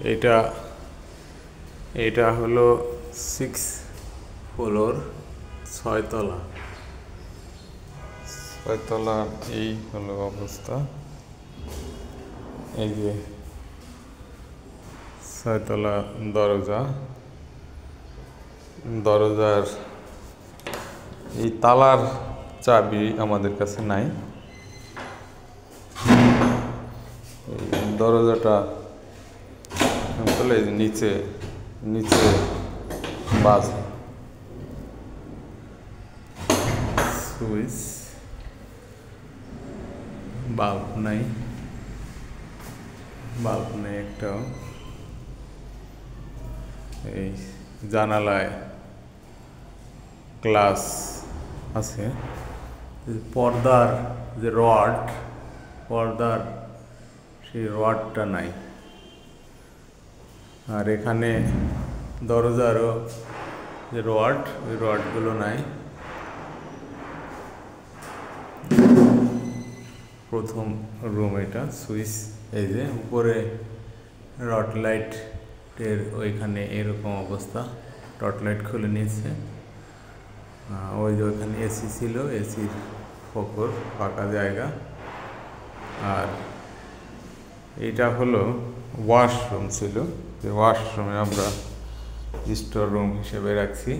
এটা এটা হলো 6 ফ্লোর 6 তলা। 6 তলার এই হলো অবস্থা। এই যে 6 তলা দরজার এই তালার চাবি আমাদের কাছে নাই। এই দরজাটা নিচে নিচে বাজে, সুইচ বাল্ব নাই একটাও। এই জানালায় গ্লাস আছে। পর্দার যে পর্দার সেই রডটা নাই। আর এখানে দরজারও যে ওই রডগুলো নাই। প্রথম রুম এটা। সুইচ এই যে উপরে রড লাইটের ওইখানে এরকম অবস্থা। রড লাইট খুলে নিয়েছে। ওই যে ওইখানে এসি ছিল, এসির ফোকর ফাঁকা জায়গা। আর এটা হলো ওয়াশরুম ছিল, যে ওয়াশরুমে আমরা স্টোর রুম হিসেবে রাখছি।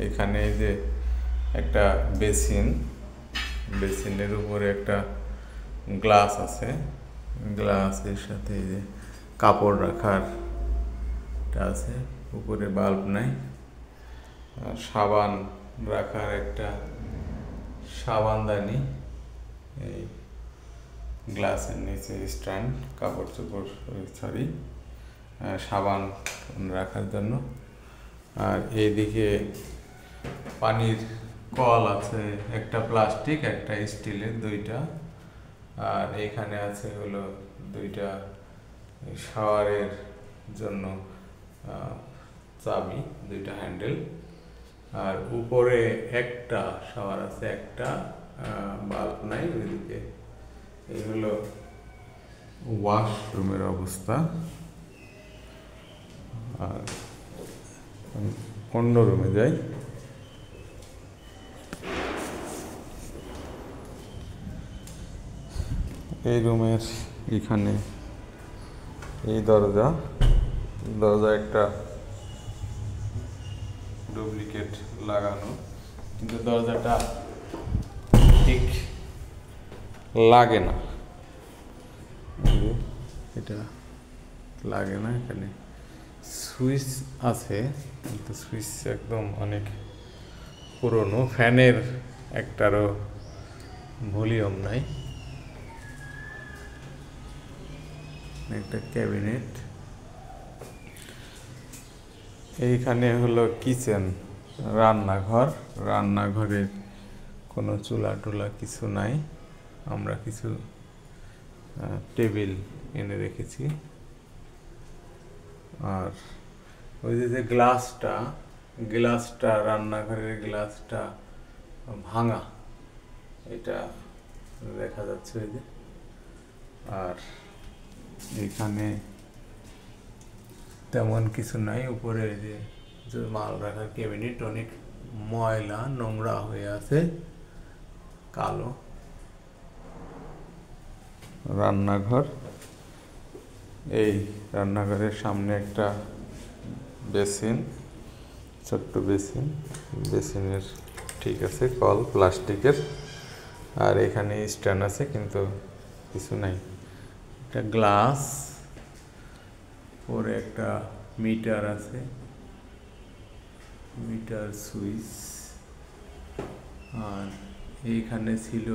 এখানে যে একটা বেসিনের উপরে একটা গ্লাস আছে, গ্লাসের সাথে এই যে কাপড় রাখার আছে। উপরে বাল্ব নাই। সাবান রাখার একটা সাবানদানি, এই গ্লাসের নিচে স্ট্যান্ড, কাপড় চোপড় সাবান রাখার জন্য। আর এইদিকে পানির কল আছে, একটা প্লাস্টিক একটা স্টিলের, দুইটা। আর এখানে আছে হলো দুইটা শাওয়ারের জন্য চাবি, দুইটা হ্যান্ডেল। আর উপরে একটা শাওয়ার আছে, একটা বাল্ব নাই ওইদিকে। এই হলো ওয়াশরুমের অবস্থা। আর অন্য রুমে যাই। এই রুমের এখানে এই দরজা একটা ডুপ্লিকেট লাগানো, কিন্তু দরজাটা ঠিক লাগে না। এটা লাগে না। এখানে সুইচ আছে, কিন্তু সুইচ একদম অনেক পুরনো। ফ্যানের একটারও ভলিউম নাই। একটা ক্যাবিনেট। এইখানে হলো কিচেন, রান্নাঘরের কোনো চুলা টুলা কিছু নাই। আমরা কিছু টেবিল এনে রেখেছি। আর ওই যে গ্লাসটা রান্নাঘরের গ্লাসটা ভাঙা, এটা দেখা যাচ্ছে ওই যে। আর এখানে তেমন কিছু নাই। উপরে যে মাল রাখার ক্যাবিনেট অনেক ময়লা নোংরা হয়ে আছে, কালো। রান্নাঘর, এই রান্নাঘরের সামনে একটা বেসিন, ছোট্ট বেসিনের ঠিক আছে কল প্লাস্টিকের। আর এখানে স্ট্যান্ড আছে, কিন্তু কিছু নাই। একটা গ্লাস, পরে একটা মিটার আছে, মিটার সুইচ। আর এইখানে ছিল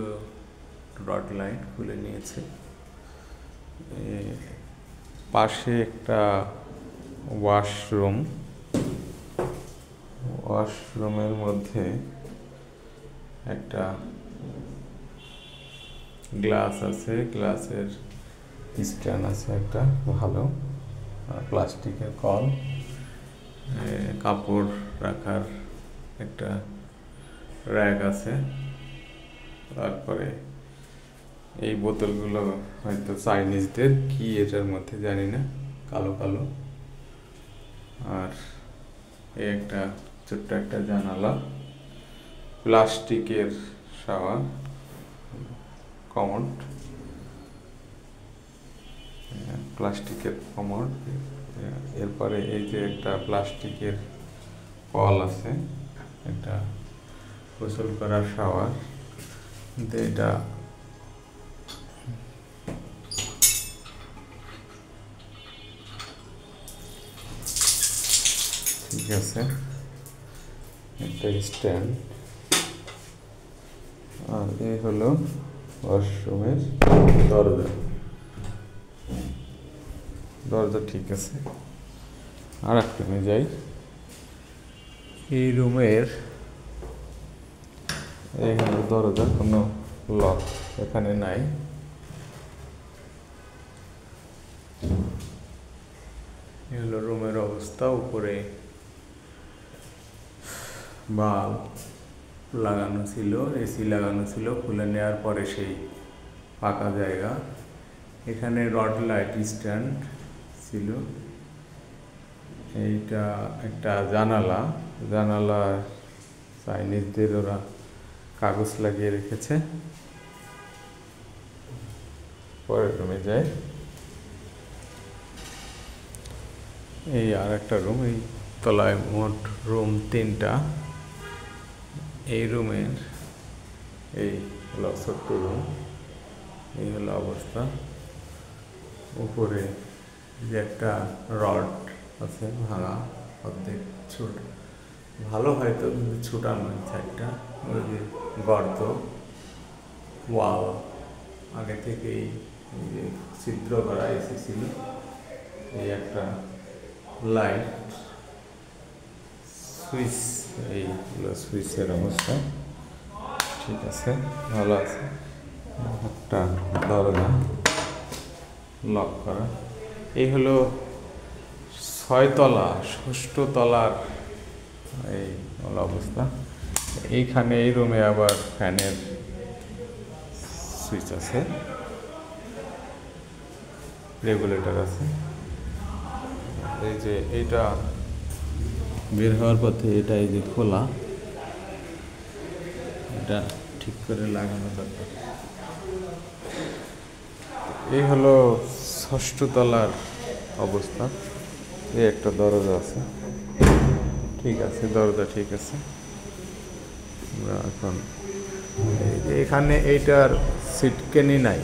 রড লাইট, খুলে নিয়েছে। পাশে একটা ওয়াশরুমের মধ্যে একটা গ্লাস আছে, গ্লাসের স্ট্যান্ড আছে একটা ভালো। প্লাস্টিকের কল, কাপড় রাখার একটা র্যাক আছে। তারপরে এই বোতলগুলো হয়তো চাইনিজদের, কি এটার মধ্যে জানি না। কালো কালো। আর এই একটা ছোট্ট একটা জানালা, প্লাস্টিকের শাওয়ার কমোড, প্লাস্টিকের কমোড। এরপরে এই যে একটা প্লাস্টিকের কল আছে, একটা গোসল করার শাওয়ার। কিন্তু এটা ঠিক আছে, একটা স্ট্যান্ড। আর এই হলো ওয়াশরুমের দরজা। দরজা ঠিক আছে। আর একটা রুমে যাই। এই রুমের এখানে দরজা কোনো লক এখানে নাই। এই হলো রুমের অবস্থা। উপরে বাল্ব লাগানো ছিল, এসি লাগানো ছিল, খুলে নেওয়ার পরে সেই ফাঁকা জায়গা। এখানে রড লাইট স্ট্যান্ড ছিল। এইটা একটা জানালা, জানালা চাইনিজদের ওরা কাগজ লাগিয়ে রেখেছে। পরের রুমে যায়। এই আর একটা রুম, এই তলায় মোট রুম 3টা। এই রুমের এই হলো ছোট্ট রুম, এই হলো অবস্থা। উপরে যে একটা রড আছে ভাঙা, অর্ধেক ছোট, ভালো হয়তো কিন্তু ছোটা নয় সাইডটা। ওই যে গর্ত, ওয়াল আগে থেকেই যে ছিদ্র করা এসি ছিল। এই একটা লাইট সুইচ, এই হলো সুইচের অবস্থা। ঠিক আছে, ভালো আছে। একটা দরজা লক করা। এই হলো 6 তলা, 6ষ্ঠ তলার এই হলো অবস্থা। এইখানে এই রুমে আবার ফ্যানের সুইচ আছে, রেগুলেটর আছে। এই যে এইটা বের হওয়ার পথে, এটা এই যে খোলা, এটা ঠিক করে লাগানো দরকার। এই হলো 6ষ্ঠ তলার অবস্থা। এই একটা দরজা আছে, ঠিক আছে, দরজা ঠিক আছে। আমরা এখন এখানে এইটার সিটকেনি নাই,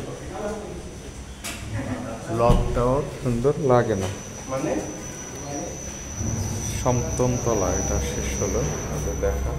লকটাও সুন্দর লাগে না। সপ্তম তলা, এটা শেষ হলো দেখা।